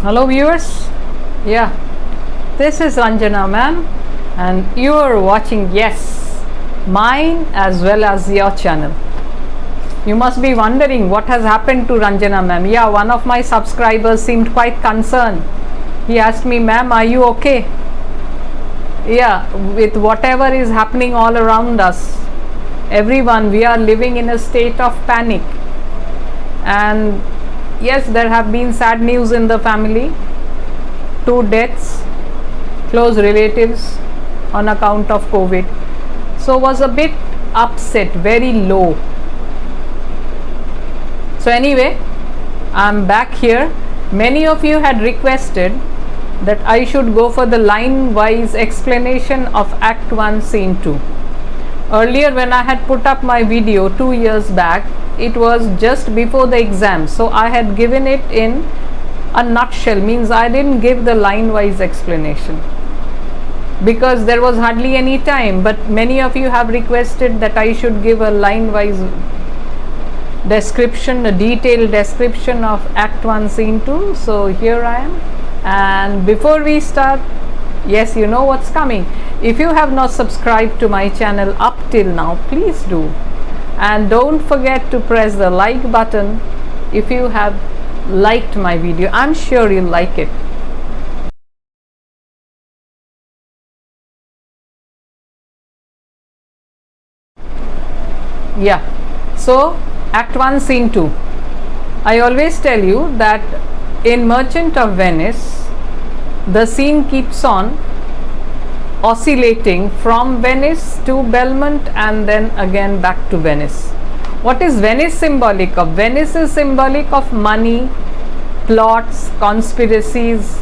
Hello viewers, yeah, this is Ranjana ma'am and you are watching, yes, mine as well as your channel. You must be wondering what has happened to Ranjana ma'am. Yeah, one of my subscribers seemed quite concerned. He asked me, ma'am, are you okay? Yeah, with whatever is happening all around us, everyone, we are living in a state of panic. And yes, there have been sad news in the family. 2 deaths, close relatives on account of COVID. So was a bit upset, very low. So anyway, I'm back here. Many of you had requested that I should go for the line-wise explanation of Act 1, Scene 2. Earlier when I had put up my video 2 years back, it was just before the exam, so I had given it in a nutshell, means I didn't give the line-wise explanation because there was hardly any time, but many of you have requested that I should give a line-wise description, a detailed description of Act 1, Scene 2. So here I am, and before we start, yes, you know what's coming. If you have not subscribed to my channel up till now, please do. And don't forget to press the like button if you have liked my video. I'm sure you'll like it. Yeah, so Act 1, Scene 2. I always tell you that in Merchant of Venice, the scene keeps on oscillating from Venice to Belmont and then again back to Venice. What is Venice symbolic of? Venice is symbolic of money, plots, conspiracies,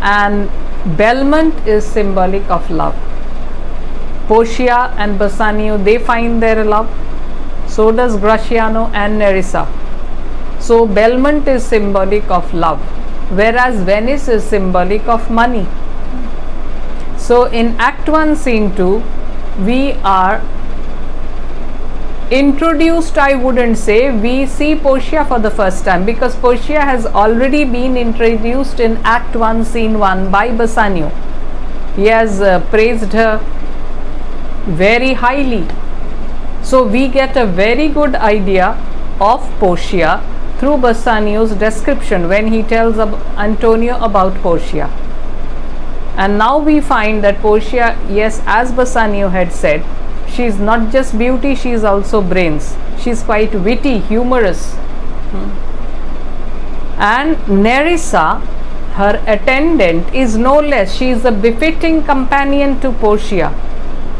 and Belmont is symbolic of love. Portia and Bassanio, they find their love. So does Graciano and Nerissa. So Belmont is symbolic of love, whereas Venice is symbolic of money. So in Act 1, Scene 2, we are introduced, I wouldn't say, we see Portia for the first time, because Portia has already been introduced in Act 1, Scene 1 by Bassanio. He has praised her very highly. So we get a very good idea of Portia through Bassanio's description when he tells Antonio about Portia. And now we find that Portia, yes, as Bassanio had said, she is not just beauty, she is also brains. She is quite witty, humorous. And Nerissa, her attendant, is no less. She is a befitting companion to Portia.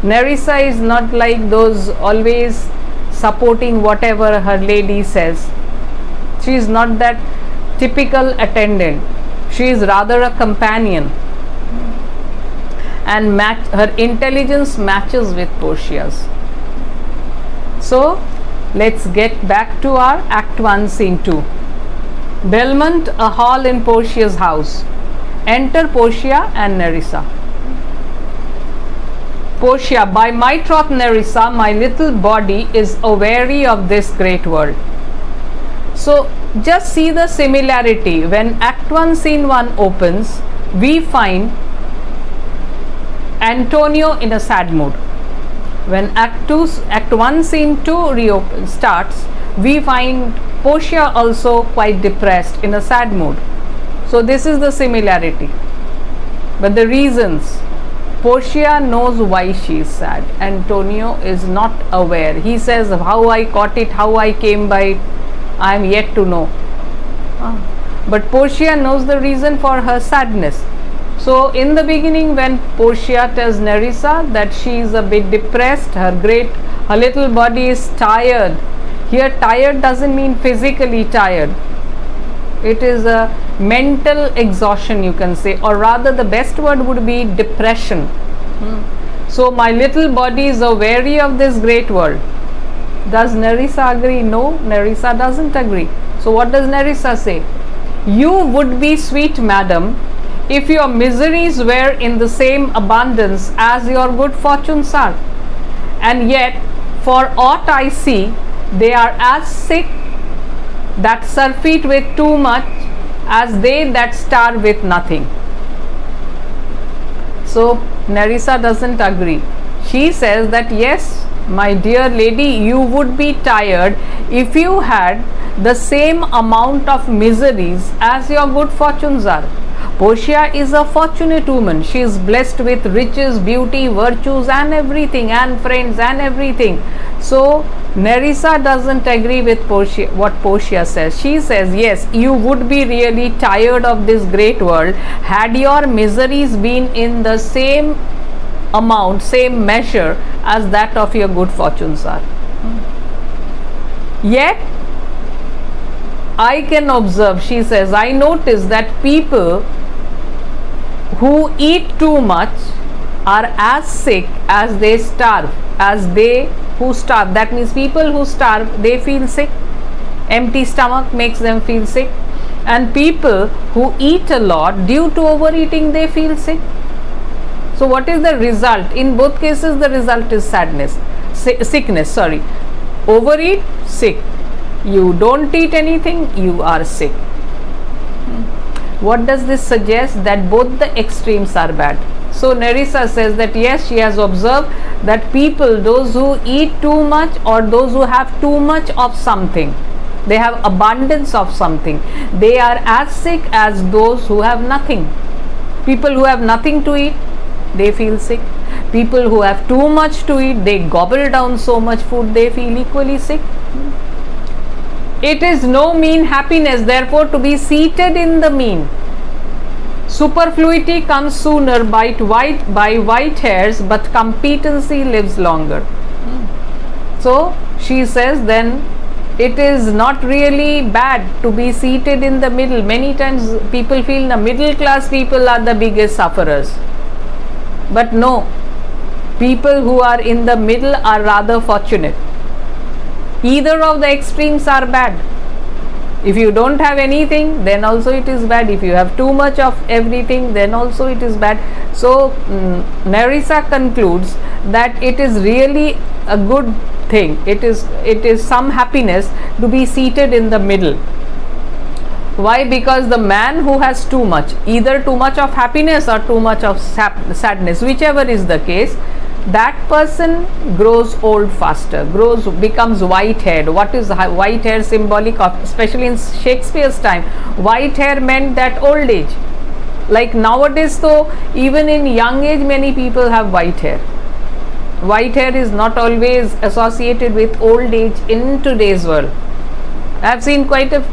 Nerissa is not like those always supporting whatever her lady says. She is not that typical attendant. She is rather a companion. And her intelligence matches with Portia's. So let's get back to our Act 1, Scene 2. Belmont, a hall in Portia's house. Enter Portia and Nerissa. Portia, by my troth, Nerissa, my little body is aweary of this great world. So just see the similarity. When Act 1, Scene 1 opens, we find Antonio in a sad mood. When Act 1, Scene 2 starts, we find Portia also quite depressed, in a sad mood. So this is the similarity. But the reasons, Portia knows why she is sad. Antonio is not aware. He says, how I caught it, how I came by it, I am yet to know. But Portia knows the reason for her sadness. So in the beginning, when Portia tells Nerissa that she is a bit depressed, her little body is tired. Here tired doesn't mean physically tired. It is a mental exhaustion, you can say, or rather the best word would be depression. So my little body is weary of this great world. Does Nerissa agree? No, Nerissa doesn't agree. So what does Nerissa say? You would be sweet, madam, if your miseries were in the same abundance as your good fortunes are, and yet for aught I see, they are as sick that surfeit with too much as they that starve with nothing. So Nerissa doesn't agree. She says that yes, my dear lady, you would be tired if you had the same amount of miseries as your good fortunes are. Portia is a fortunate woman. She is blessed with riches, beauty, virtues, and everything, and friends, and everything. So Nerissa doesn't agree with Portia, what Portia says. She says, yes, you would be really tired of this great world had your miseries been in the same amount, same measure as that of your good fortunes are. Yet I can observe, she says, I notice that people who eat too much are as sick as they starve, as they who starve. That means people who starve, they feel sick. Empty stomach makes them feel sick. And people who eat a lot, due to overeating, they feel sick. So what is the result? In both cases, the result is sickness. Overeat, sick. You don't eat anything, you are sick. What does this suggest? That both the extremes are bad. So Nerissa says that yes, she has observed that people, those who eat too much or those who have too much of something, they have abundance of something, they are as sick as those who have nothing. People who have nothing to eat, they feel sick. People who have too much to eat, they gobble down so much food, they feel equally sick. It is no mean happiness, therefore, to be seated in the mean. Superfluity comes sooner by white hairs, but competency lives longer. So she says then it is not really bad to be seated in the middle. Many times people feel the middle class people are the biggest sufferers. But no, people who are in the middle are rather fortunate. Either of the extremes are bad. If you don't have anything, then also it is bad. If you have too much of everything, then also it is bad. So Nerissa concludes that it is really a good thing. It is some happiness to be seated in the middle. Why? Because the man who has too much, either too much of happiness or too much of sadness, whichever is the case, that person grows old faster, becomes white haired. What is white hair symbolic of? Especially in Shakespeare's time, white hair meant that old age. Like nowadays though, even in young age many people have white hair. White hair is not always associated with old age in today's world. I have seen quite a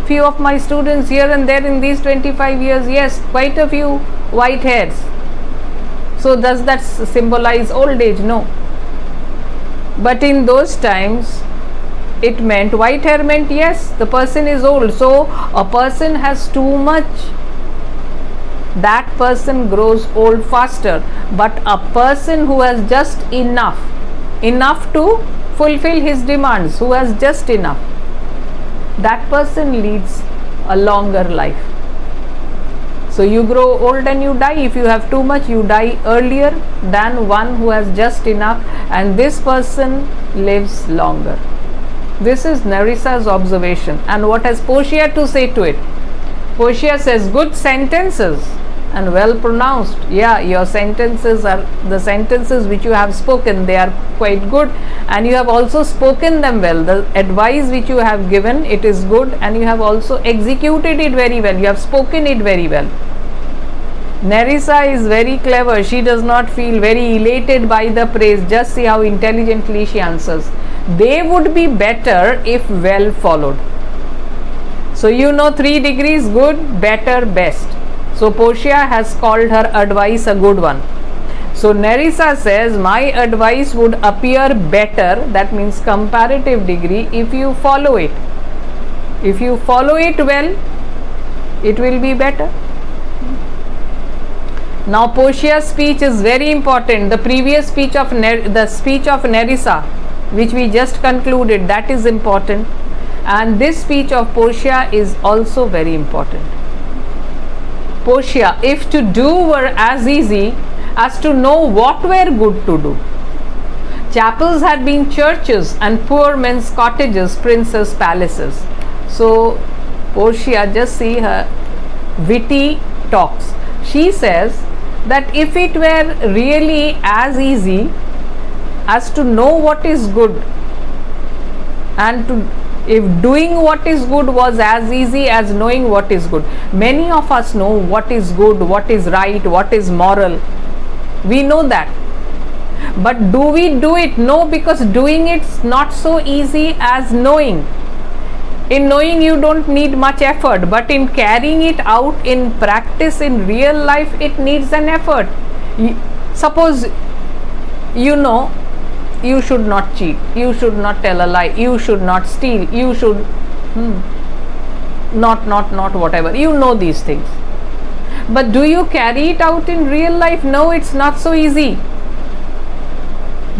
few of my students here and there in these 25 years, yes, quite a few white hairs. So does that symbolize old age? No. But in those times, it meant, white hair meant, yes, the person is old. So a person has too much, that person grows old faster. But a person who has just enough to fulfill his demands, who has just enough, that person leads a longer life. So you grow old and you die. If you have too much, you die earlier than one who has just enough, and this person lives longer. This is Nerissa's observation. And what has Portia to say to it? Portia says, good sentences and well pronounced. Yeah, your sentences are the sentences which you have spoken, they are quite good, and you have also spoken them well. The advice which you have given, it is good, and you have also executed it very well. You have spoken it very well. Nerissa is very clever. She does not feel very elated by the praise. Just see how intelligently she answers. They would be better if well followed. So you know 3 degrees: good, better, best. So Portia has called her advice a good one. So Nerissa says, my advice would appear better, that means comparative degree, if you follow it. If you follow it well, it will be better. Now Portia's speech is very important. The previous speech of the speech of Nerissa, which we just concluded, that is important, and this speech of Portia is also very important. Portia, if to do were as easy as to know what were good to do. Chapels had been churches and poor men's cottages, princes' palaces. So Portia, just see her witty talks. She says that if it were really as easy as to know what is good, and to if doing what is good was as easy as knowing what is good. Many of us know what is good, what is right, what is moral. We know that. But do we do it? No, because doing it's not so easy as knowing. In knowing you don't need much effort, but in carrying it out in practice in real life it needs an effort. Suppose you know you should not cheat, you should not tell a lie, you should not steal, you should not whatever. You know these things. But do you carry it out in real life? No, it's not so easy.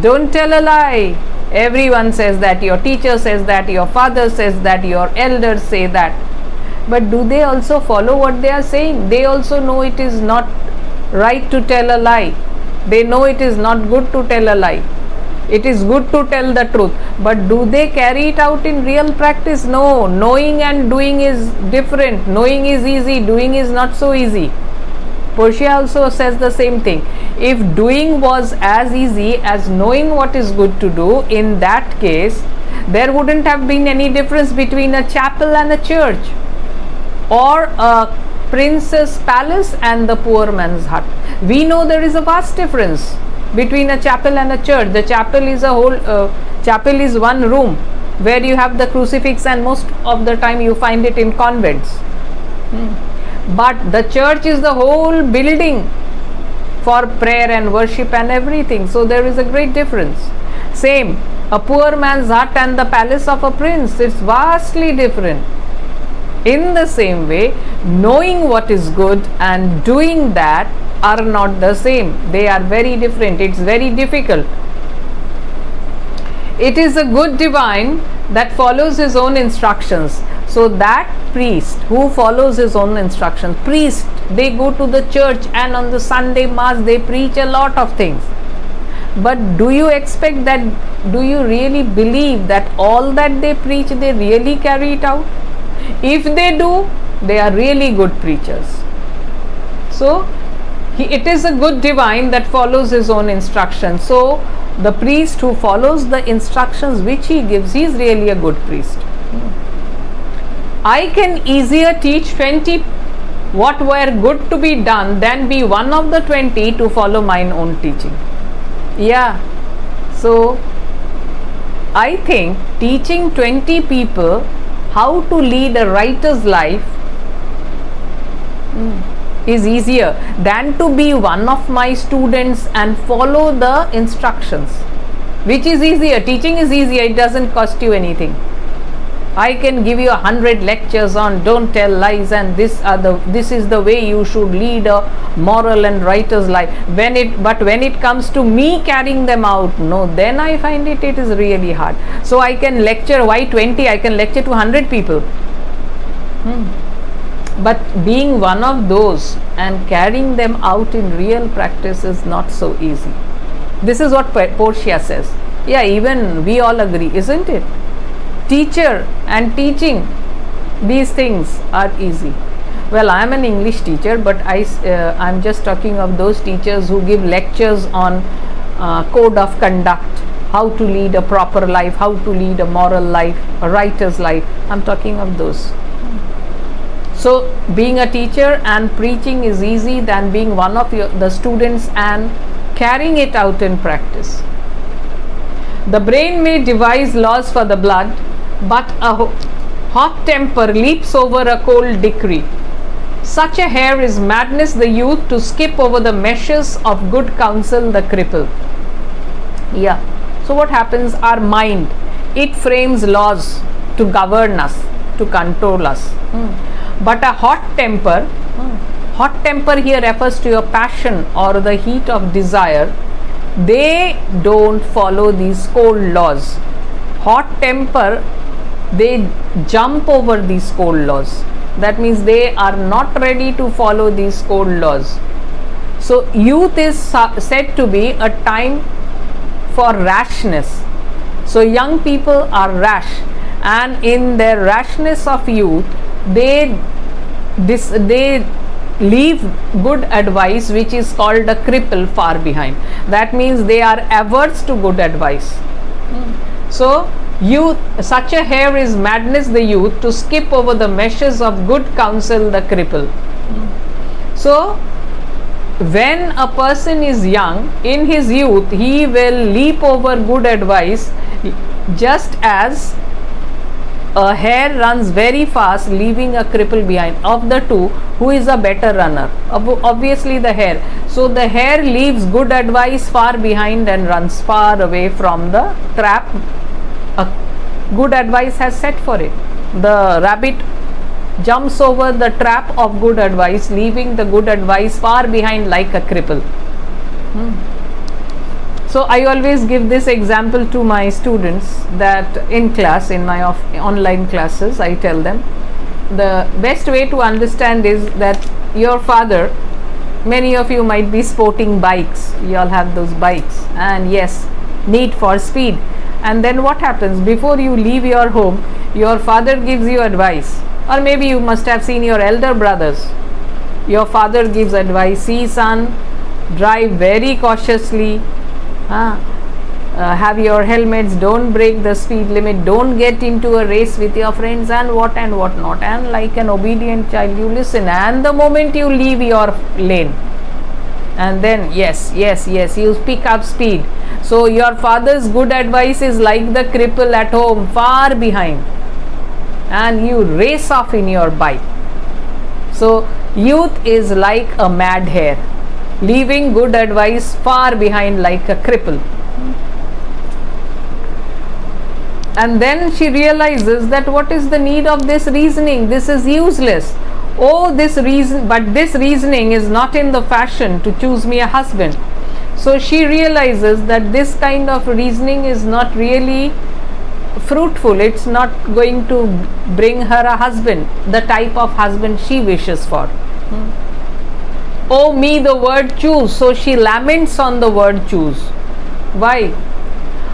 Don't tell a lie. Everyone says that, your teacher says that, your father says that, your elders say that. But do they also follow what they are saying? They also know it is not right to tell a lie. They know it is not good to tell a lie. It is good to tell the truth. But do they carry it out in real practice? No. Knowing and doing is different. Knowing is easy, doing is not so easy. Portia also says the same thing. If doing was as easy as knowing what is good to do, in that case, there wouldn't have been any difference between a chapel and a church, or a prince's palace and the poor man's hut. We know there is a vast difference between a chapel and a church. The chapel is chapel is one room where you have the crucifix, and most of the time you find it in convents. But the church is the whole building for prayer and worship and everything. So there is a great difference. Same, a poor man's hut and the palace of a prince, it's vastly different. In the same way, knowing what is good and doing that are not the same. They are very different. It's very difficult. It is a good divine that follows his own instructions. So that priest who follows his own instructions, priest, they go to the church and on the Sunday mass they preach a lot of things. But do you expect that, do you really believe that all that they preach they really carry it out? If they do, they are really good preachers. So it is a good divine that follows his own instructions. So the priest who follows the instructions which he gives, he is really a good priest. I can easier teach 20 what were good to be done than be one of the 20 to follow mine own teaching. Yeah. So I think teaching 20 people how to lead a righteous life is easier than to be one of my students and follow the instructions. Which is easier? Teaching is easier, it doesn't cost you anything. I can give you 100 lectures on don't tell lies and this is the way you should lead a moral and righteous life. But when it comes to me carrying them out, no, then I find it is really hard. So I can lecture, why 20? I can lecture to 100 people. But being one of those and carrying them out in real practice is not so easy. This is what Portia says. Yeah, even we all agree, isn't it? Teacher and teaching, these things are easy. Well, I am an English teacher, but I'm just talking of those teachers who give lectures on code of conduct, how to lead a proper life, how to lead a moral life, a righteous life. I'm talking of those. So being a teacher and preaching is easy than being one of the students and carrying it out in practice. The brain may devise laws for the blood, but a hot temper leaps over a cold decree. Such a hare is madness the youth to skip over the meshes of good counsel the cripple. Yeah. So what happens? Our mind, it frames laws to govern us, to control us. But a hot temper here refers to your passion or the heat of desire. They don't follow these cold laws. Hot temper, they jump over these cold laws. That means they are not ready to follow these cold laws. So youth is said to be a time for rashness. So young people are rash, and in their rashness of youth, they they leave good advice, which is called a cripple, far behind. That means they are averse to good advice. So youth, such a hair is madness the youth, to skip over the meshes of good counsel the cripple. So when a person is young, in his youth he will leap over good advice, just as a hare runs very fast leaving a cripple behind. Of the two, who is a better runner? Obviously the hare. So the hare leaves good advice far behind and runs far away from the trap a good advice has set for it. The rabbit jumps over the trap of good advice, leaving the good advice far behind like a cripple. So I always give this example to my students, that in class, in my online classes, I tell them the best way to understand is that your father, many of you might be sporting bikes, you all have those bikes, and yes, need for speed. And then what happens? Before you leave your home, your father gives you advice, or maybe you must have seen your elder brothers. Your father gives advice, see son, drive very cautiously, have your helmets, don't break the speed limit, don't get into a race with your friends, and what not. And like an obedient child you listen, and the moment you leave your lane, and then yes, you pick up speed. So your father's good advice is like the cripple at home, far behind, and you race off in your bike. So youth is like a mad hare, leaving good advice far behind like a cripple. And then she realizes that what is the need of this reasoning? This is useless. Oh, this reason, but this reasoning is not in the fashion to choose me a husband. So she realizes that this kind of reasoning is not really fruitful. It's not going to bring her a husband, the type of husband she wishes for. Oh me, the word choose. So she laments on the word choose. Why?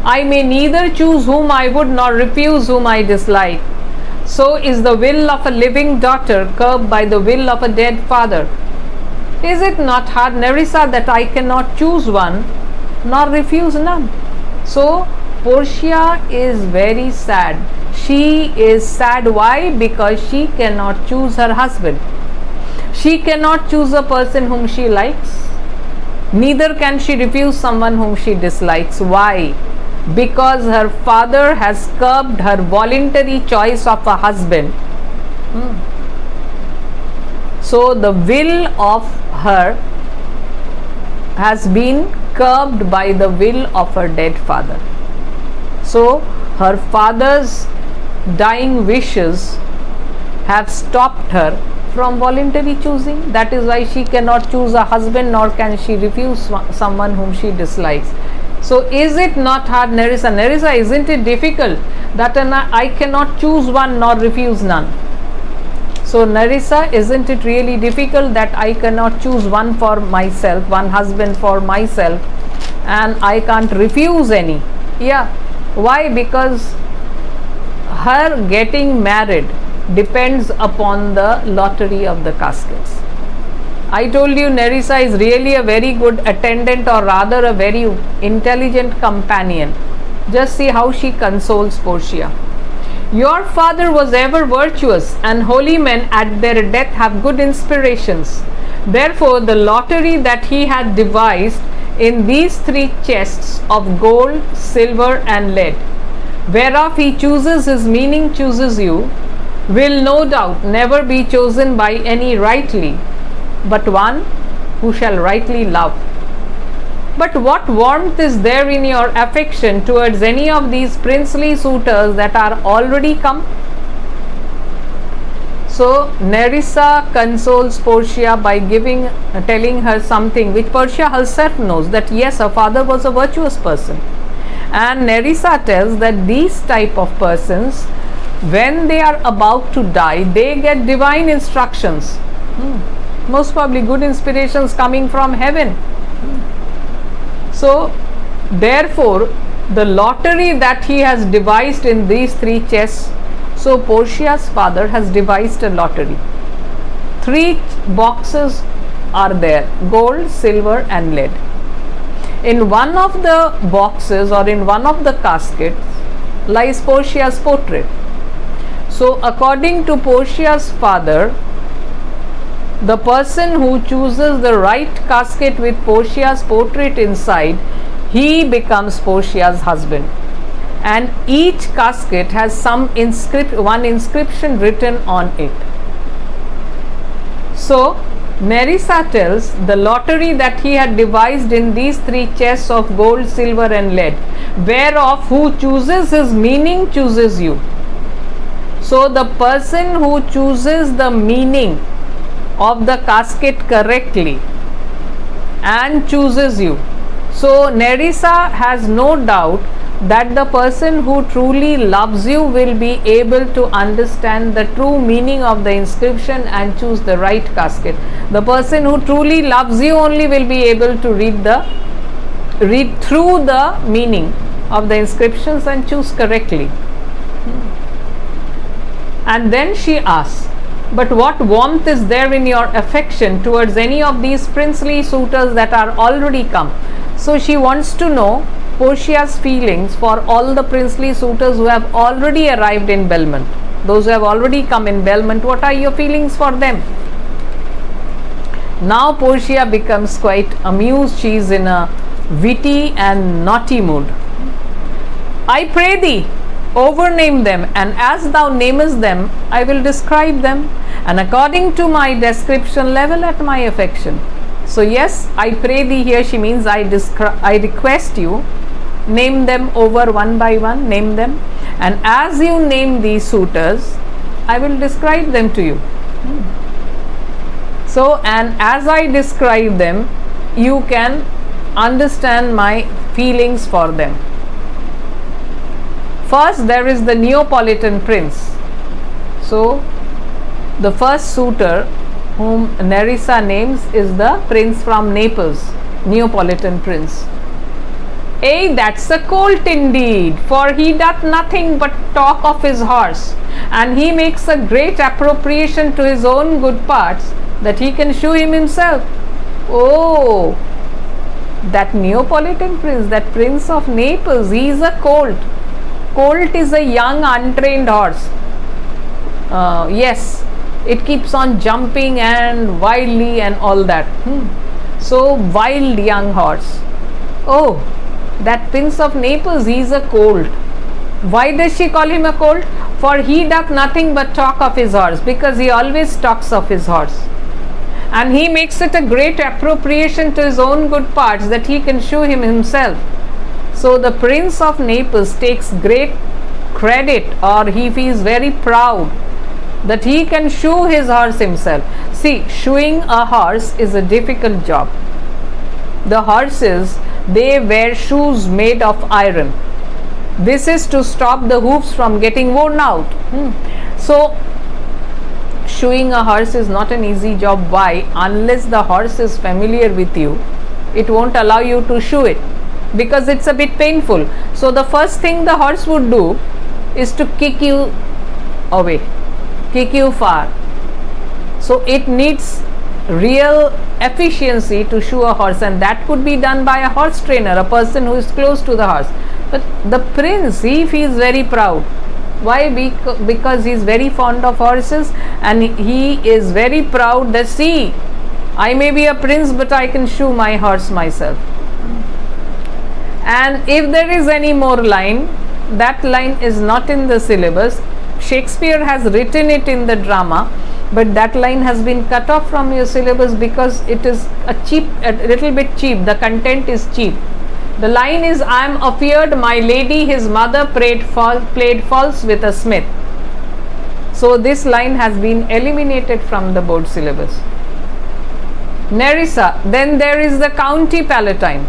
I may neither choose whom I would nor refuse whom I dislike. So is the will of a living daughter curbed by the will of a dead father. Is it not hard, Nerissa, that I cannot choose one nor refuse none? So Portia is very sad. She is sad. Why? Because she cannot choose her husband. She cannot choose a person whom she likes. Neither can she refuse someone whom she dislikes. Why? Because her father has curbed her voluntary choice of a husband. So the will of her has been curbed by the will of her dead father. So her father's dying wishes have stopped her from voluntary choosing. That is why she cannot choose a husband, nor can she refuse someone whom she dislikes. So is it not hard, Nerissa? Nerissa, isn't it difficult that I cannot choose one nor refuse none? So Nerissa, isn't it really difficult that I cannot choose one for myself, one husband for myself, and I can't refuse any? Yeah. Why? Because her getting married depends upon the lottery of the caskets. I told you Nerissa is really a very good attendant, or rather a very intelligent companion. Just see how she consoles Portia. Your father was ever virtuous, and holy men at their death have good inspirations. Therefore the lottery that he had devised in these 3 chests of gold, silver and lead, whereof he chooses his meaning chooses you, will no doubt never be chosen by any rightly, but one who shall rightly love. But what warmth is there in your affection towards any of these princely suitors that are already come? So Nerissa consoles Portia by telling her something which Portia herself knows, that yes, her father was a virtuous person. And Nerissa tells that these type of persons, when they are about to die, they get divine instructions. Most probably good inspirations coming from heaven. So therefore the lottery that he has devised in these 3 chests, So Portia's father has devised a lottery. 3 boxes are there: gold, silver and lead. In one of the boxes or in one of the caskets lies Portia's portrait. So according to Portia's father, the person who chooses the right casket with Portia's portrait inside, he becomes Portia's husband. And each casket has one inscription written on it. So Nerissa tells the lottery that he had devised in these 3 chests of gold, silver and lead, whereof who chooses his meaning chooses you. So the person who chooses the meaning of the casket correctly and chooses you. So Nerissa has no doubt that the person who truly loves you will be able to understand the true meaning of the inscription and choose the right casket. The person who truly loves you only will be able to read through the meaning of the inscriptions and choose correctly. And then she asks, but what warmth is there in your affection towards any of these princely suitors that are already come? So she wants to know Portia's feelings for all the princely suitors who have already arrived in Belmont. Those who have already come in Belmont, what are your feelings for them? Now Portia becomes quite amused. She is in a witty and naughty mood. I pray thee, overname them, and as thou namest them, I will describe them, and according to my description level at my affection. So yes, I pray thee, here she means I request you, name them over one by one, name them, and as you name these suitors, I will describe them to you. So, and as I describe them, you can understand my feelings for them. First, there is the Neapolitan prince. So, the first suitor whom Nerissa names is the prince from Naples, Neapolitan prince. Ay, that's a colt indeed, for he doth nothing but talk of his horse, and he makes a great appropriation to his own good parts, that he can shew him himself. Oh, that Neapolitan prince, that prince of Naples, he is a colt. Colt is a young untrained horse. Yes, it keeps on jumping and wildly and all that. So wild young horse. Oh, that prince of Naples, he is a colt. Why does she call him a colt? For he doth nothing but talk of his horse, because he always talks of his horse. And he makes it a great appropriation to his own good parts, that he can shew him himself. So the prince of Naples takes great credit, or he feels very proud that he can shoe his horse himself. See, shoeing a horse is a difficult job. The horses, they wear shoes made of iron. This is to stop the hoofs from getting worn out. So shoeing a horse is not an easy job. Why? Unless the horse is familiar with you, it won't allow you to shoe it, because it's a bit painful. So the first thing the horse would do is to kick you away, kick you far. So it needs real efficiency to shoe a horse, and that could be done by a horse trainer, a person who is close to the horse. But the prince, he feels very proud. Why? Because he is very fond of horses, and he is very proud that, see, I may be a prince, but I can shoe my horse myself. And if there is any more line, that line is not in the syllabus. Shakespeare has written it in the drama, but that line has been cut off from your syllabus because it is a little bit cheap. The content is cheap. The line is, I am afeard my lady his mother played false with a smith. So this line has been eliminated from the board syllabus. Nerissa. Then there is the County Palatine.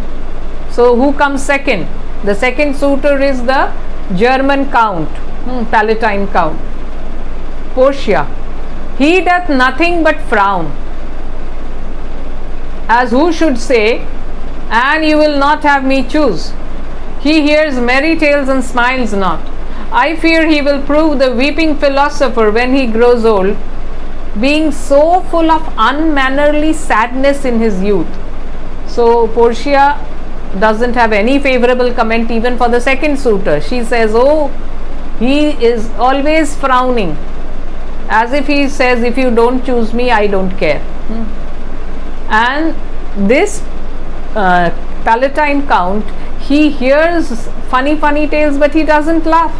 So who comes second? The second suitor is the German Count, Palatine Count. Portia. He doth nothing but frown, as who should say, and you will not have me choose. He hears merry tales and smiles not. I fear he will prove the weeping philosopher when he grows old, being so full of unmannerly sadness in his youth. So Portia doesn't have any favorable comment even for the second suitor. She says, oh, he is always frowning, as if he says, if you don't choose me, I don't care. And this Palatine Count, he hears funny tales, but he doesn't laugh.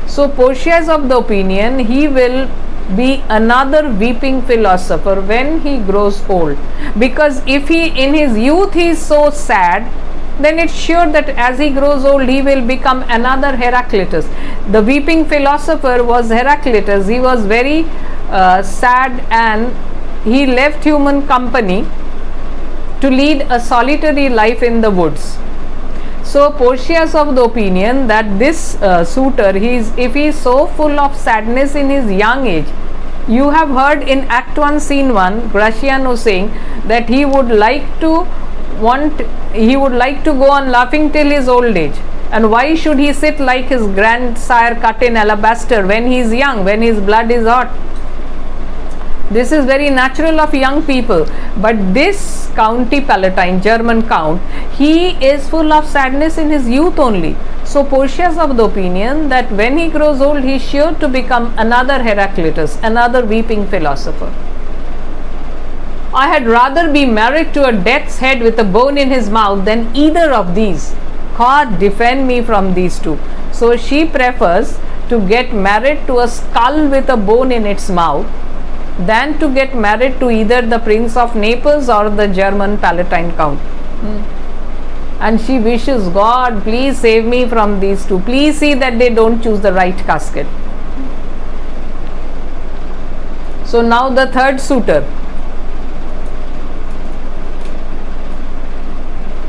So Portia is of the opinion he will be another weeping philosopher when he grows old, because if he in his youth he is so sad, then it's sure that as he grows old he will become another Heraclitus. The weeping philosopher was Heraclitus. He was very sad, and he left human company to lead a solitary life in the woods. So Portia is of the opinion that this suitor, if he is so full of sadness in his young age. You have heard in Act 1 Scene 1 Gratiano saying that he would like to go on laughing till his old age. And why should he sit like his grandsire cut in alabaster when he is young, when his blood is hot? This is very natural of young people. But this County Palatine, German count, he is full of sadness in his youth only. So Portia is of the opinion that when he grows old, he is sure to become another Heraclitus, another weeping philosopher. I had rather be married to a death's head with a bone in his mouth than either of these. God defend me from these two. So she prefers to get married to a skull with a bone in its mouth than to get married to either the Prince of Naples or the German Palatine Count. And she wishes, God, please save me from these two. Please see that they don't choose the right casket. So now the third suitor.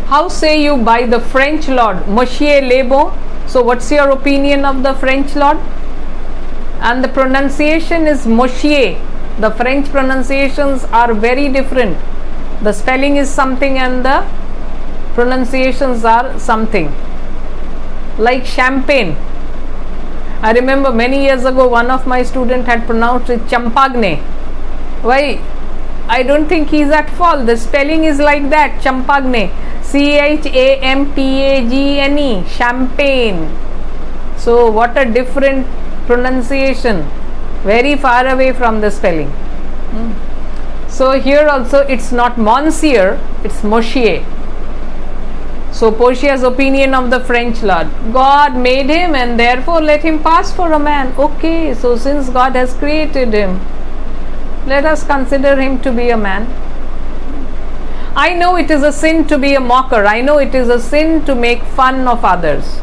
How say you by the French lord, Monsieur Lebon? So what's your opinion of the French lord? And the pronunciation is Monsieur. The French pronunciations are very different. The spelling is something and the pronunciations are something. Like champagne. I remember many years ago one of my students had pronounced it Champagne. Why? I don't think he is at fault. The spelling is like that, Champagne. Champagne. Champagne. So what a different pronunciation. Very far away from the spelling. So here also it's not Monsieur, it's Monsieur. So Portia's opinion of the French lord, God made him and therefore let him pass for a man. Okay, so since God has created him, let us consider him to be a man. I know it is a sin to be a mocker. I know it is a sin to make fun of others.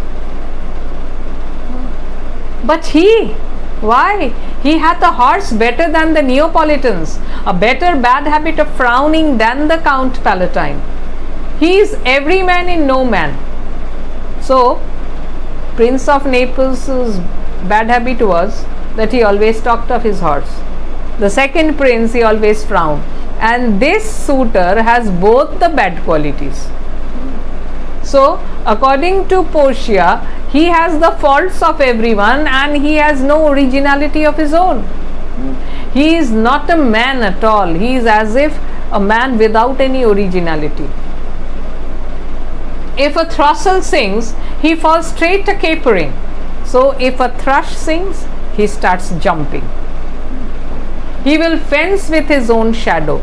But why? He hath a horse better than the Neapolitans, a better bad habit of frowning than the Count Palatine. He is every man in no man. So, Prince of Naples' bad habit was that he always talked of his horse. The second prince, he always frowned. And this suitor has both the bad qualities. So, according to Portia, he has the faults of everyone and he has no originality of his own. He is not a man at all. He is as if a man without any originality. If a throstle sings, he falls straight to capering. So, if a thrush sings, he starts jumping. He will fence with his own shadow.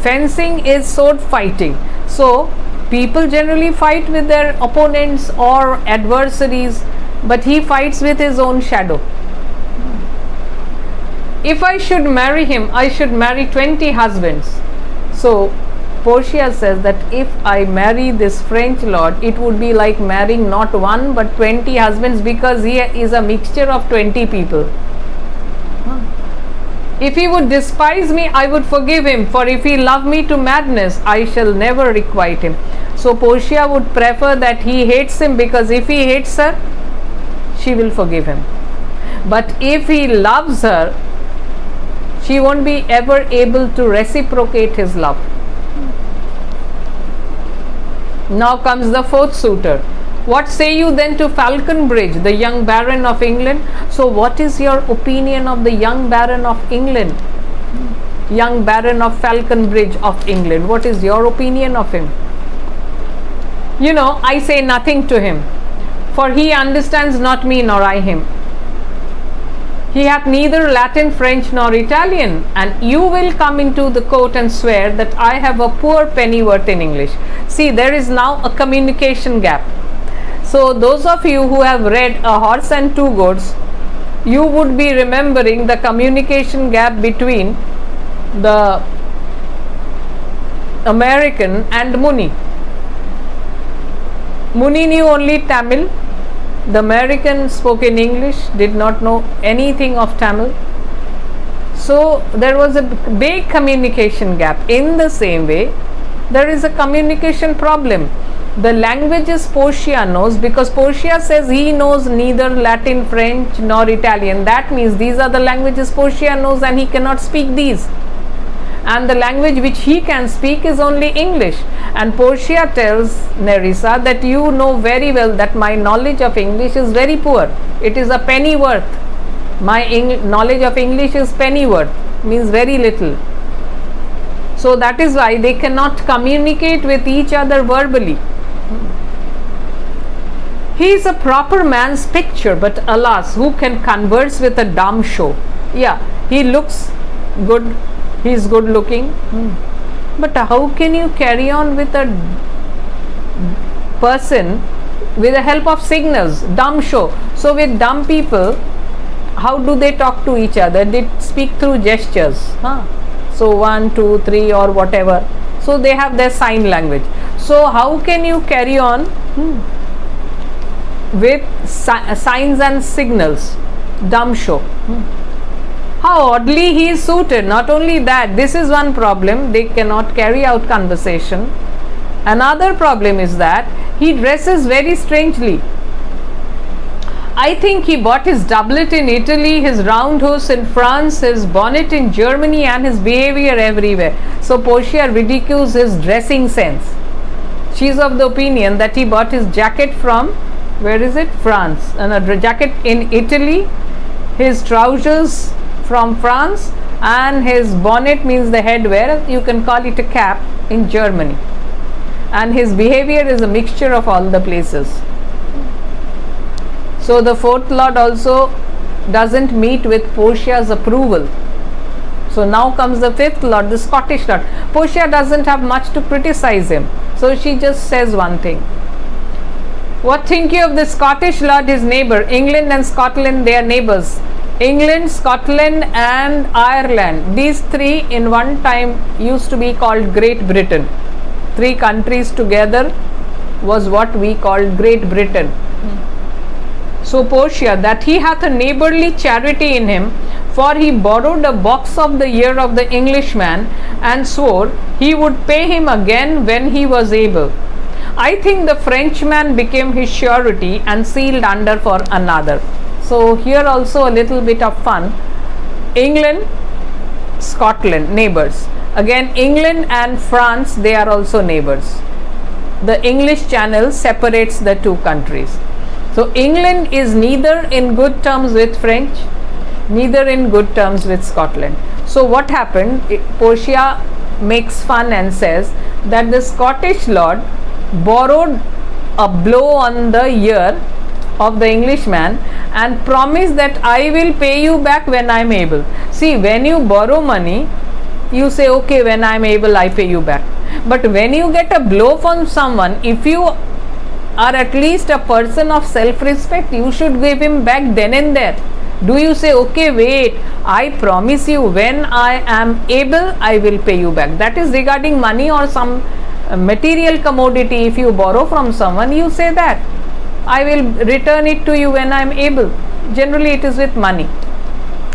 Fencing is sword fighting. So, people generally fight with their opponents or adversaries, but he fights with his own shadow. If I should marry him, I should marry 20 husbands. So, Portia says that if I marry this French lord, it would be like marrying not one but 20 husbands, because he is a mixture of 20 people. If he would despise me, I would forgive him, for if he love me to madness, I shall never requite him. So Portia would prefer that he hates him, because if he hates her, she will forgive him. But if he loves her, she won't be ever able to reciprocate his love. Now comes the fourth suitor. What say you then to Falconbridge, the young Baron of England? So what is your opinion of the young Baron of England? Young Baron of Falconbridge of England. What is your opinion of him? You know, I say nothing to him, for he understands not me nor I him. He hath neither Latin, French, nor Italian, and you will come into the court and swear that I have a poor pennyworth in English. See, there is now a communication gap. So those of you who have read A Horse and Two Goats, you would be remembering the communication gap between the American and Muni. Muni knew only Tamil. The American spoke in English, did not know anything of Tamil. So there was a big communication gap. In the same way, there is a communication problem. The languages Portia knows, because Portia says he knows neither Latin, French nor Italian. That means these are the languages Portia knows and he cannot speak these. And the language which he can speak is only English. And Portia tells Nerissa that you know very well that my knowledge of English is very poor. It is a pennyworth. My knowledge of English is pennyworth, means very little. So that is why they cannot communicate with each other verbally. He is a proper man's picture, but alas, who can converse with a dumb show? Yeah, he looks good, he is good looking, but how can you carry on with a person with the help of signals? Dumb show. So with dumb people, how do they talk to each other? They speak through gestures. So 1, 2, 3 or whatever. So they have their sign language. So how can you carry on with signs and signals? Dumb show. How oddly he is suited. Not only that, this is one problem, they cannot carry out conversation. Another problem is that he dresses very strangely. I think he bought his doublet in Italy, his round hose in France, his bonnet in Germany, and his behavior everywhere. So Portia ridicules his dressing sense. She is of the opinion that he bought his jacket from, where is it? France. And a jacket in Italy, his trousers from France, and his bonnet means the headwear, you can call it a cap, in Germany. And his behavior is a mixture of all the places. So the fourth lord also doesn't meet with Portia's approval. So now comes the fifth lord, the Scottish lord. Portia doesn't have much to criticize him. So she just says one thing. What think you of the Scottish lord, his neighbor? England and Scotland, they are neighbors. England, Scotland and Ireland. These three in one time used to be called Great Britain. Three countries together was what we called Great Britain. So Portia, that he hath a neighborly charity in him, for he borrowed a box of the year of the Englishman, and swore he would pay him again when he was able. I think the Frenchman became his surety and sealed under for another. So here also a little bit of fun. England, Scotland, neighbors. Again, England and France, they are also neighbors. The English Channel separates the two countries. So England is neither in good terms with French, neither in good terms with Scotland. So what happened? Portia makes fun and says that the Scottish lord borrowed a blow on the ear of the Englishman and promised that I will pay you back when I am able. See, when you borrow money, you say, okay, when I am able, I pay you back. But when you get a blow from someone, if you are at least a person of self-respect, you should give him back then and there. Do you say, okay, wait, I promise you when I am able, I will pay you back? That is regarding money or some material commodity. If you borrow from someone, you say that I will return it to you when I am able. Generally, it is with money.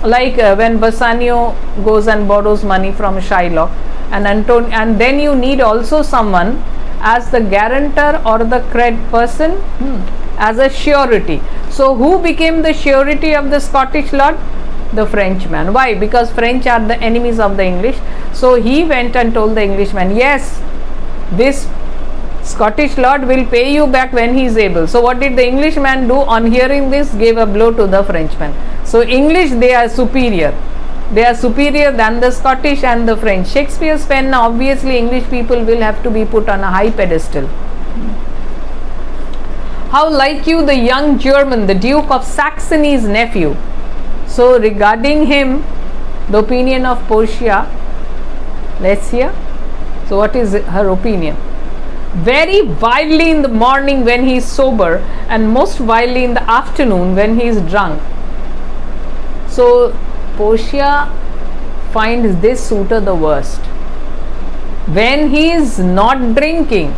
Like when Bassanio goes and borrows money from Shylock, and then you need also someone as the guarantor or the cred person as a surety. So who became the surety of the Scottish lord? The Frenchman. Why? Because French are the enemies of the English. So he went and told the Englishman, yes, this Scottish lord will pay you back when he is able. So what did the Englishman do? On hearing this, gave a blow to the Frenchman. So English, they are superior. They are superior than the Scottish and the French. Shakespeare's pen, obviously English people will have to be put on a high pedestal. How like you the young German, the Duke of Saxony's nephew? So regarding him, the opinion of Portia, let's hear. So what is her opinion? Very wildly in the morning when he is sober, and most wildly in the afternoon when he is drunk. So Portia finds this suitor the worst. When he is not drinking,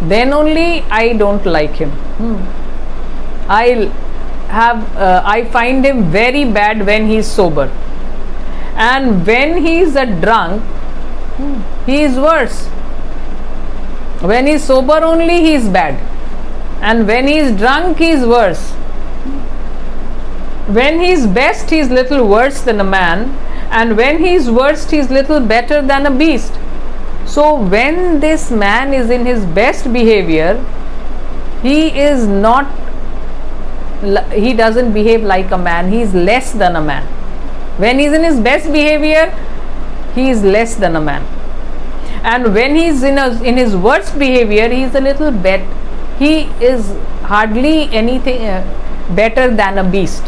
then only I don't like him. I find him very bad when he is sober, and when he is a drunk, he is worse. When he is sober only he is bad, and when he is drunk he is worse. When he is best he is little worse than a man, and when he is worst he is little better than a beast. So when this man is in his best behavior, he doesn't behave like a man, he is less than a man. When he is in his best behavior, he is less than a man. And when he is in his worst behavior, he is a little bit, he is hardly anything better than a beast.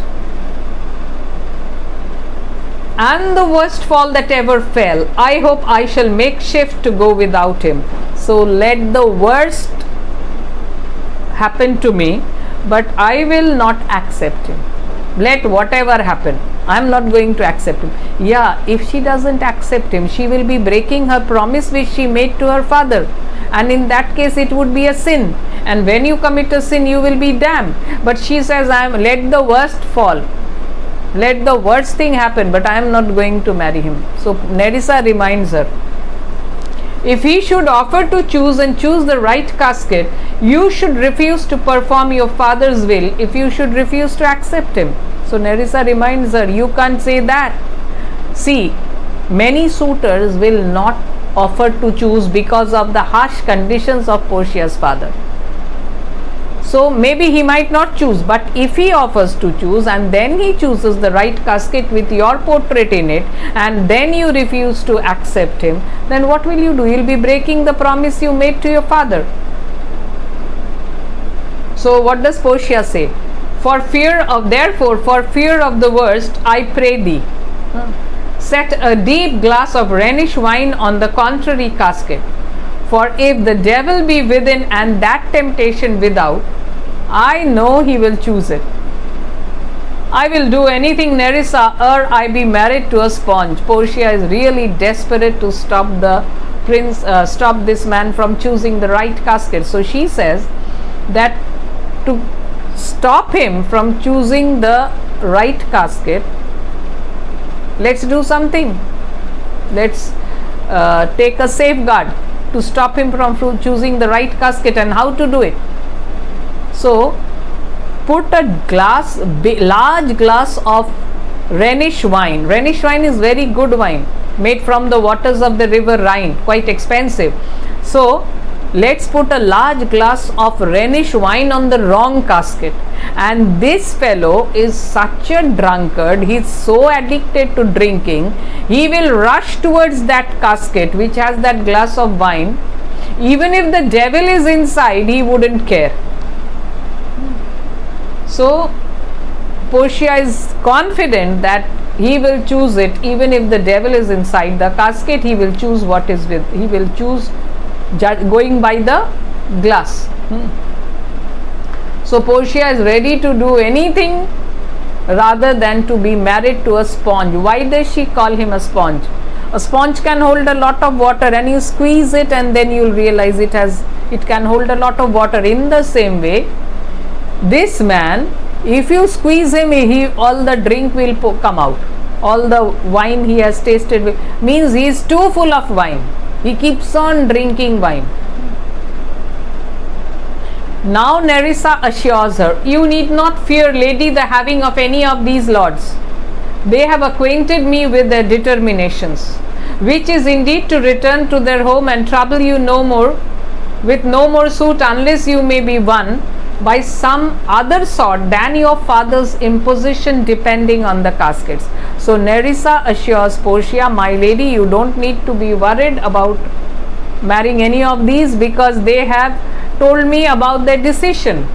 And the worst fall that ever fell, I hope I shall make shift to go without him. So let the worst happen to me, but I will not accept him. Let whatever happen, I am not going to accept him. Yeah, if she doesn't accept him, she will be breaking her promise which she made to her father, and in that case it would be a sin, and when you commit a sin you will be damned. But she says, let the worst fall, let the worst thing happen, but I am not going to marry him. So Nerissa reminds her, if he should offer to choose and choose the right casket, you should refuse to perform your father's will if you should refuse to accept him. So Nerissa reminds her, you can't say that. See, many suitors will not offer to choose because of the harsh conditions of Portia's father. So maybe he might not choose, but if he offers to choose and then he chooses the right casket with your portrait in it, and then you refuse to accept him, then what will you do? You will be breaking the promise you made to your father. So what does Portia say? Therefore, for fear of the worst, I pray thee, set a deep glass of Rhenish wine on the contrary casket. For if the devil be within and that temptation without, I know he will choose it. I will do anything, Nerissa, ere I be married to a sponge. Portia is really desperate to stop this man from choosing the right casket. So she says that to stop him from choosing the right casket, let's do something. Let's take a safeguard to stop him from choosing the right casket. And how to do it? So put a large glass of Rhenish wine. Rhenish wine is very good wine, made from the waters of the river Rhine, quite expensive. So let's put a large glass of Rhenish wine on the wrong casket. And this fellow is such a drunkard, he is so addicted to drinking, he will rush towards that casket which has that glass of wine. Even if the devil is inside, he wouldn't care. So Portia is confident that he will choose it even if the devil is inside the casket. He will choose what is with, he will choose going by the glass. So Portia is ready to do anything rather than to be married to a sponge. Why does she call him a sponge? A sponge can hold a lot of water, and you squeeze it and then you will realize it can hold a lot of water. In the same way, this man, if you squeeze him, all the drink will come out. All the wine he has tasted means he is too full of wine. He keeps on drinking wine. Now Nerissa assures her, you need not fear, lady, the having of any of these lords. They have acquainted me with their determinations, which is indeed to return to their home and trouble you no more with no more suit unless you may be won by some other sort than your father's imposition depending on the caskets. So Nerissa assures Portia, my lady, you don't need to be worried about marrying any of these because they have told me about their decision.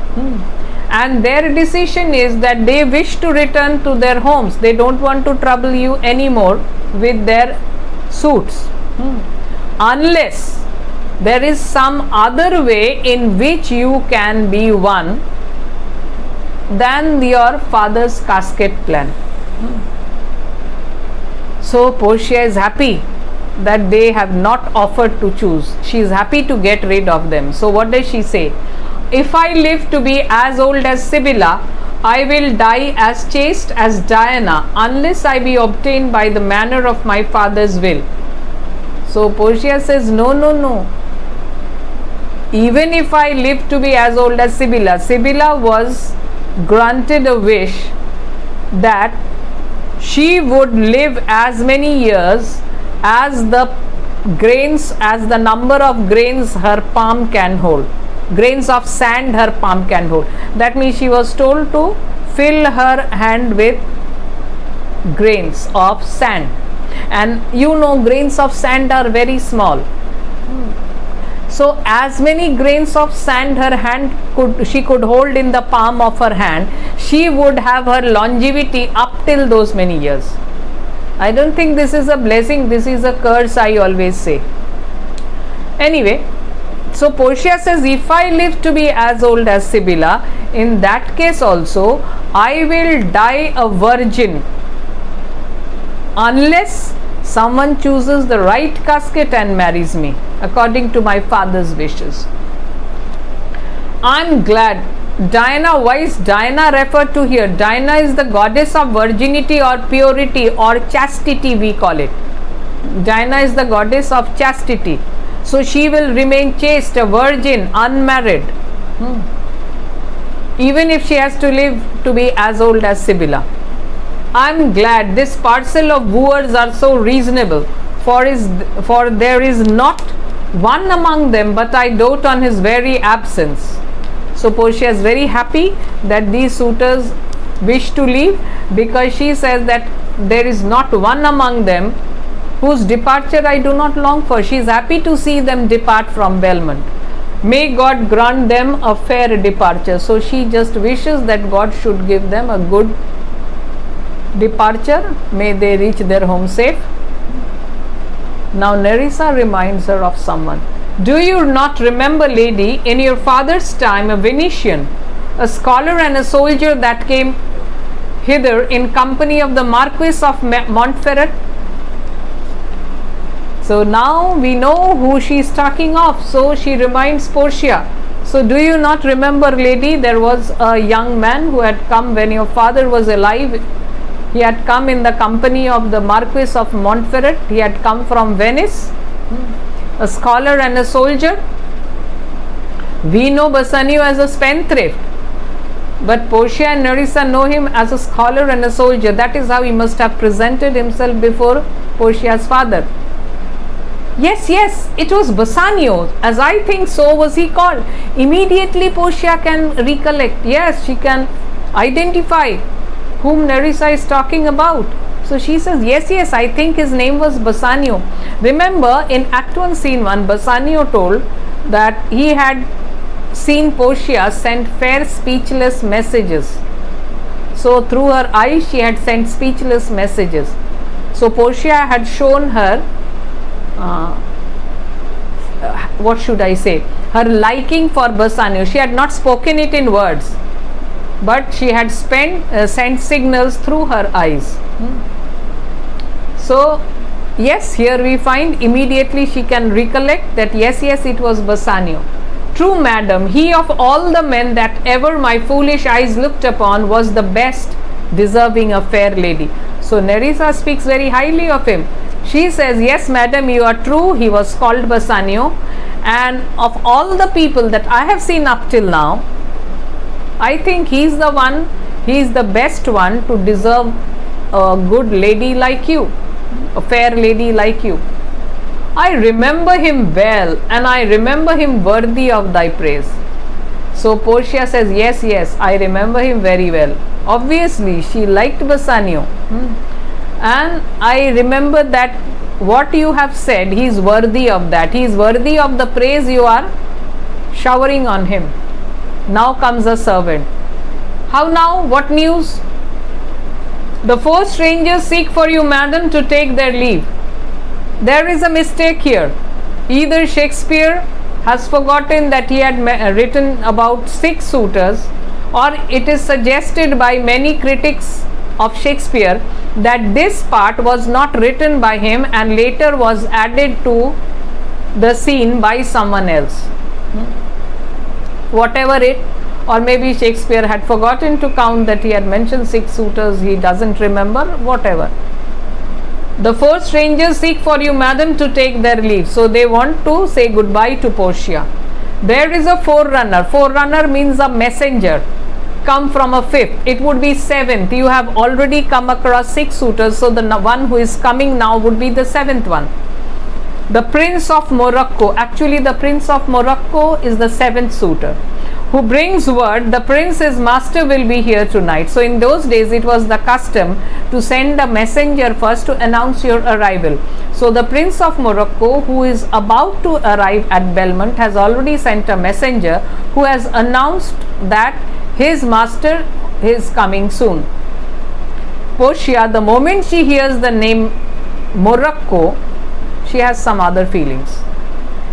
And their decision is that they wish to return to their homes. They don't want to trouble you anymore with their suits. Unless there is some other way in which you can be won than your father's casket plan. So Portia is happy that they have not offered to choose. She is happy to get rid of them. So what does she say? If I live to be as old as Sibylla, I will die as chaste as Diana unless I be obtained by the manner of my father's will. So Portia says, no, no, no. Even if I live to be as old as Sibylla, Sibylla was granted a wish that she would live as many years as the number of grains her palm can hold. Grains of sand her palm can hold. That means she was told to fill her hand with grains of sand. And you know, grains of sand are very small. So as many grains of sand she could hold in the palm of her hand, she would have her longevity up till those many years. I don't think this is a blessing, this is a curse, I always say. Anyway, so Portia says, if I live to be as old as Sibylla, in that case also I will die a virgin unless someone chooses the right casket and marries me according to my father's wishes. I'm glad. Diana, why is Diana referred to here? Diana is the goddess of virginity or purity or chastity, we call it. Diana is the goddess of chastity. So she will remain chaste, a virgin, unmarried. Even if she has to live to be as old as Sibylla. I'm glad this parcel of wooers are so reasonable, for there is not one among them but I dote on his very absence. So Portia is very happy that these suitors wish to leave, because she says that there is not one among them whose departure I do not long for. She is happy to see them depart from Belmont. May God grant them a fair departure. So she just wishes that God should give them a good departure. May they reach their home safe. Now Nerissa reminds her of someone. Do you not remember, lady, in your father's time a Venetian, a scholar and a soldier that came hither in company of the Marquis of Montferrat? So now we know who she is talking of. So she reminds Portia. So do you not remember, lady, there was a young man who had come when your father was alive. He had come in the company of the Marquis of Montferrat. He had come from Venice. A scholar and a soldier. We know Bassanio as a spendthrift, but Portia and Nerissa know him as a scholar and a soldier. That is how he must have presented himself before Portia's father. Yes, yes, it was Bassanio. As I think so was he called. Immediately Portia can recollect. Yes, she can identify whom Nerissa is talking about. So she says, yes, yes, I think his name was Bassanio. Remember, in Act 1, Scene 1, Bassanio told that he had seen Portia send fair speechless messages. So through her eyes she had sent speechless messages. So Portia had shown her, what should I say, her liking for Bassanio. She had not spoken it in words, but she had sent signals through her eyes. So yes, here we find immediately she can recollect that yes, yes, it was Bassanio. True, madam, he of all the men that ever my foolish eyes looked upon was the best, deserving a fair lady. So Nerissa speaks very highly of him. She says, yes, madam, you are true, he was called Bassanio, and of all the people that I have seen up till now, I think he is the best one to deserve a good lady like you, a fair lady like you. I remember him well, and I remember him worthy of thy praise. So Portia says, yes, yes, I remember him very well. Obviously, she liked Bassanio. And I remember that what you have said, he is worthy of that. He is worthy of the praise you are showering on him. Now comes a servant. How now? What news? The four strangers seek for you, madam, to take their leave. There is a mistake here. Either Shakespeare has forgotten that he had written about 6 suitors, or it is suggested by many critics of Shakespeare that this part was not written by him and later was added to the scene by someone else. Whatever it, or maybe Shakespeare had forgotten to count that he had mentioned 6 suitors, he doesn't remember, whatever. The 4 strangers seek for you, madam, to take their leave. So they want to say goodbye to Portia. There is a forerunner. Forerunner means a messenger. Come from a 5th. It would be 7th. You have already come across 6 suitors. So the one who is coming now would be the 7th one. The Prince of Morocco. Actually, the Prince of Morocco is the 7th suitor, who brings word the prince's master will be here tonight. So in those days it was the custom to send a messenger first to announce your arrival. So the Prince of Morocco, who is about to arrive at Belmont, has already sent a messenger who has announced that his master is coming soon. Portia, the moment she hears the name Morocco, she has some other feelings.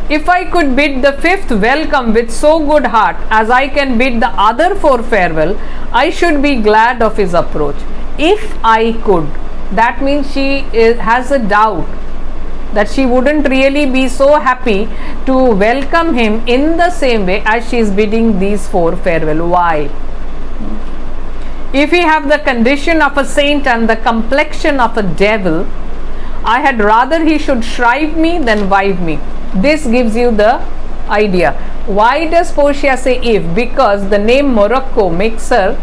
If I could bid the 5th welcome with so good heart as I can bid the other 4 farewell, I should be glad of his approach. If I could, that means she has a doubt that she wouldn't really be so happy to welcome him in the same way as she is bidding these 4 farewell. Why? If he have the condition of a saint and the complexion of a devil, I had rather he should shrive me than wive me. This gives you the idea. Why does Portia say if? Because the name Morocco makes her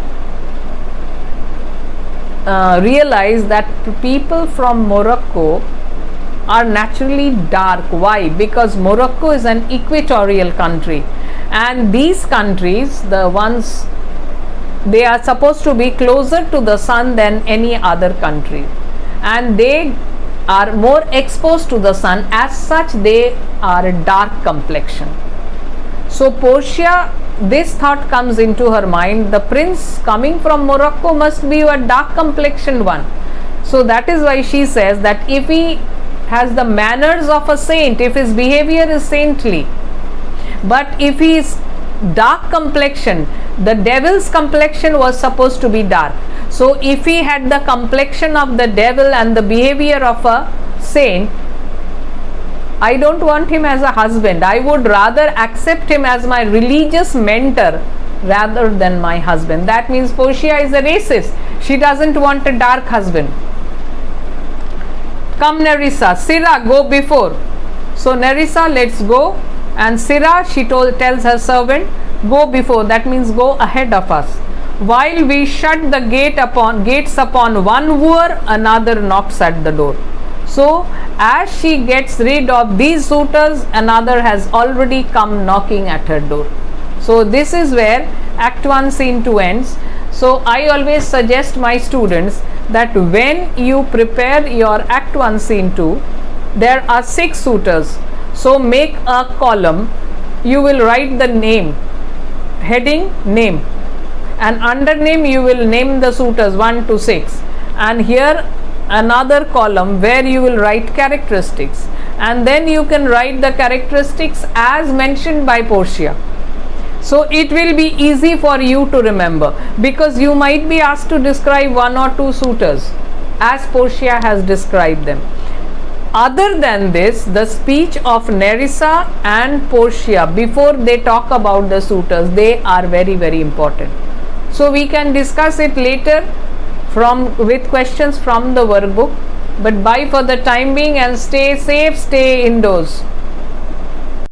realize that people from Morocco are naturally dark. Why? Because Morocco is an equatorial country, and these countries, the ones, they are supposed to be closer to the sun than any other country, and they are more exposed to the sun. As such, they are a dark complexion. So Portia, this thought comes into her mind, the prince coming from Morocco must be a dark complexioned one. So that is why she says that if he has the manners of a saint, if his behavior is saintly, but if he is dark complexion, the devil's complexion was supposed to be dark. So if he had the complexion of the devil and the behavior of a saint, I don't want him as a husband. I would rather accept him as my religious mentor rather than my husband. That means Portia is a racist. She doesn't want a dark husband. Come Nerissa, Sirrah, go before. So Nerissa, let's go. And Sirrah, she tells her servant, go before. That means go ahead of us. While we shut the gates upon one wooer, another knocks at the door. So as she gets rid of these suitors, another has already come knocking at her door. So this is where Act 1 Scene 2 ends. So I always suggest my students that when you prepare your Act 1 Scene 2, there are 6 suitors. So make a column. You will write the name, heading name, and under name you will name the suitors 1 to 6, and here another column where you will write characteristics, and then you can write the characteristics as mentioned by Portia. So it will be easy for you to remember, because you might be asked to describe 1 or 2 suitors as Portia has described them. Other than this, the speech of Nerissa and Portia before they talk about the suitors, they are very, very important. So we can discuss it later with questions from the workbook. But bye for the time being, and stay safe, stay indoors.